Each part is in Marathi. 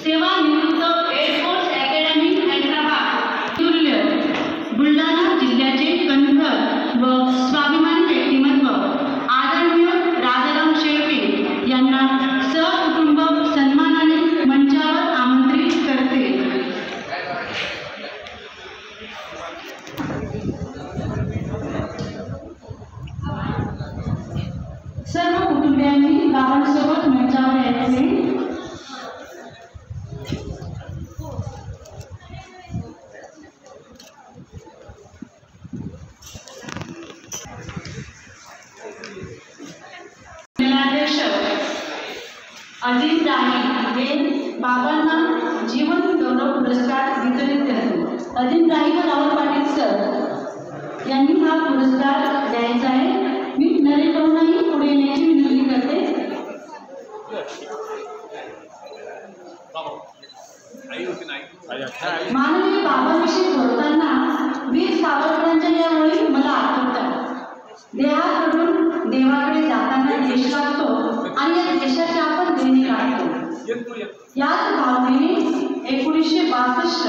सेवानिवृत्त एअरफोर्स अकॅडमी हैदराबाद तुल्य बुलढाणा जिल्ह्याचे कणखर व स्वाभिमानी व्यक्तिमत्व आदरणीय राजाराम शेळके यांना सहकुटुंब सन्मानाने मंचावर आमंत्रित करते। सर्व कुटुंबियांनी बाबांसोबत मंचावर यायचे। जिल्हाध्यक्ष अजित राही हे बाबांना जीवन गौरव पुरस्कार वितरित करते। अजित राही व राहुल पाटील सर यांनी हा पुरस्कार द्यायचा आहे। मी नरेंद्रनाही पुढे येण्याची विनंती करते। माननीय बाबांविषयी बोलताना वीर सावरकरांच्या या ओळी मला आठवतात। देहाकडून देवाकडे जाताना देश लागतो आणि या देशाची आपण देणी काढतो। याच भावनेने 1962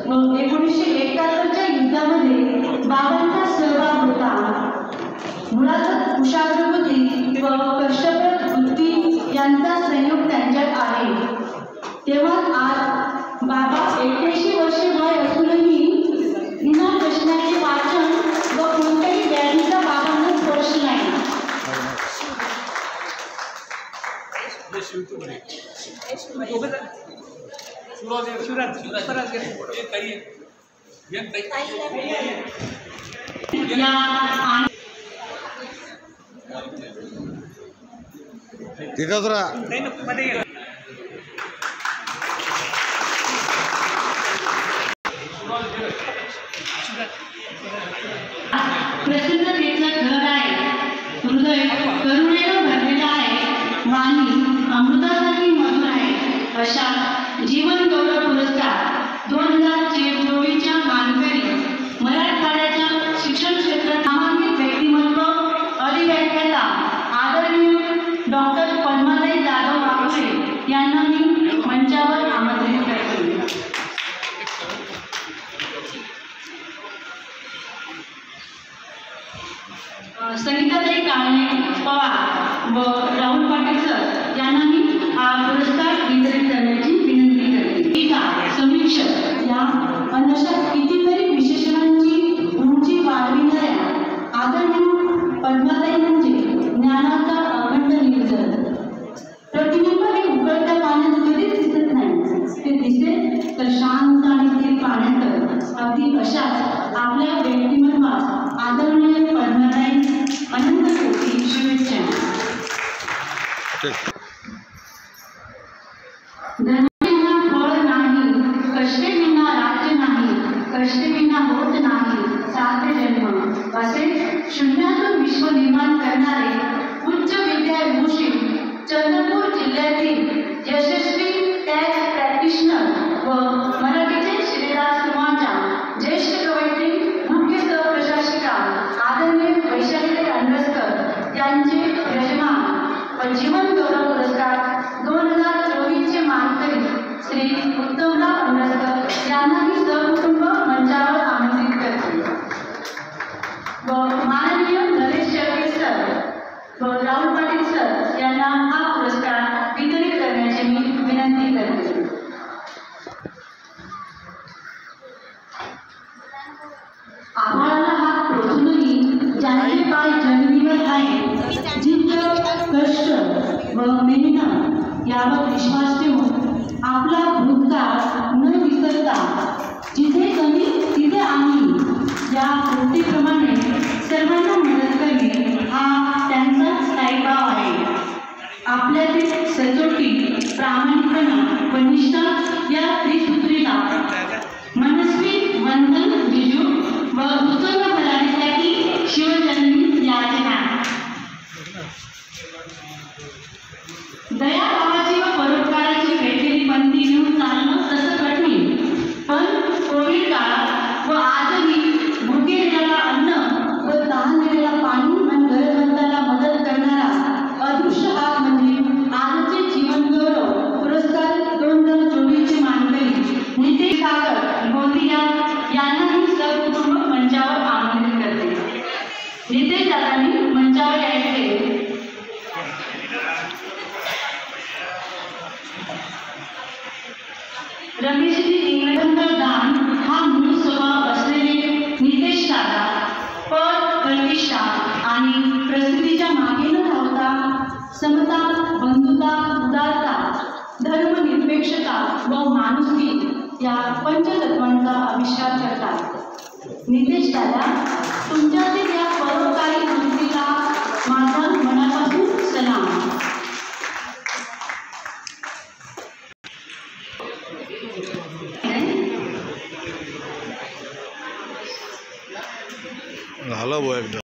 व 1971च्या युद्धामध्ये बाबांचा सहभाग होता। मुळात कुशाग्र बुद्धी व कष्टप्रद बुद्धी यांचा संयोग त्यांच्यात आहे। तेव्हा आज बाबा 81 वर्षे वय असूनही विना प्रश्नाचे वाचन व कोणत्याही व्याधीचा बाबांना स्पर्श नाही। प्रसन्नतेचं घर आहे, हृदय करुणेनं भरलेलं आहे, वाणी अमृतासारखी मधुर आहे। अशा जीवन गौरव पुरस्कार 2024च्या मानकरी मराठवाड्याच्या शिक्षण क्षेत्रात नामांकित व्यक्तिमत्व अधिव्याख्याता आदरणीय डॉक्टर पद्माताई जाधव वाकुळे यांना मी मंचावर आमंत्रित करते। संगीताताई काळे पवार व राहुल पाटील सर यांना मी हा पुरस्कार वितरित करण्याची विनंती करते। टीका समीक्षक या अशा कितीतरी विशेषणांची उंची वाढविणाऱ्या आदरणीय पद्माताई म्हणजे ज्ञानाचा अखंड निर्जन। प्रतिबिंब हे उकळत्या पाण्यात कधीच दिसत नाही, ते दिसेल तर शांत आणि स्थिर पाण्यात। अगदी अशाच आपल्या व्यक्तिमत्वात आदरणीय पद्माताई अनंत कोटी शुभेच्छा। धनाविना फळ नाही, कष्टेविना राज्य नाही, कष्टेविना होत नाही साध्य जन्म। असे शून्यातून विश्व निर्माण करणारे उच्च विद्याविभूषित चंद्रपूर जिल्ह्यातील यशस्वी टॅक्स प्रॅक्टिशनर व मराठीचे श्रीदास कुमारच्या ज्येष्ठ कवयित्री मुख्य सहप्रशासिका आदरणीय वैशालीताई अंडसकर यांचे यजमान व जीवन गौरव पुरस्कार 2024चे मानकरी श्री उत्तमराव अंडसकर यांना मी सहकुटुंब मंचावर आमंत्रित करते व माननीय नरेश शेळके सर व राहुल पाटील सर यांना हा पुरस्कार वितरित करण्याची मी विनंती करते। आभाळाला हात पोचूनही ज्यांचे पाय जमिनीवर आहे, जिद्द कष्ट व मेहनत यावर विश्वास ठेवून आपला भूतकाळ न विसरता जिथे कमी तिथे आम्ही या वृत्तीप्रमाणे सर्वांना मदत करणे हा त्यांचा स्थायी भाव आहे। आपल्यातील सचोटी प्रामाणिकपणा व निष्ठा या त्रिसूत्रीला मनस्वी वंदन विजू व उत्तुंग फलासाठी शिवजन्मी याचना। दया भावाची व परोपकाराची वेगळी पंथी घेऊन चालणं तसं कठीण, पण कोविड काळात व आजही भुकेलेल्याला अन्न व तहानलेल्याला पाणी आणि गरजवंताला मदत करणारा अदृश्य हात म्हणजे आजचे जीवन गौरव पुरस्कार 2024 रमेशजी इंग्रजांचा दान हा मूळ स्वभाव असलेले नितेश दादा पद प्रतिष्ठा आणि प्रसिद्धीच्या मागे न धावता समता, बंधुता, उदारता, धर्मनिरपेक्षता व माणुसकी या पंचतत्वांचा आविष्कार करतात. नितेश दादा, तुमच्यातील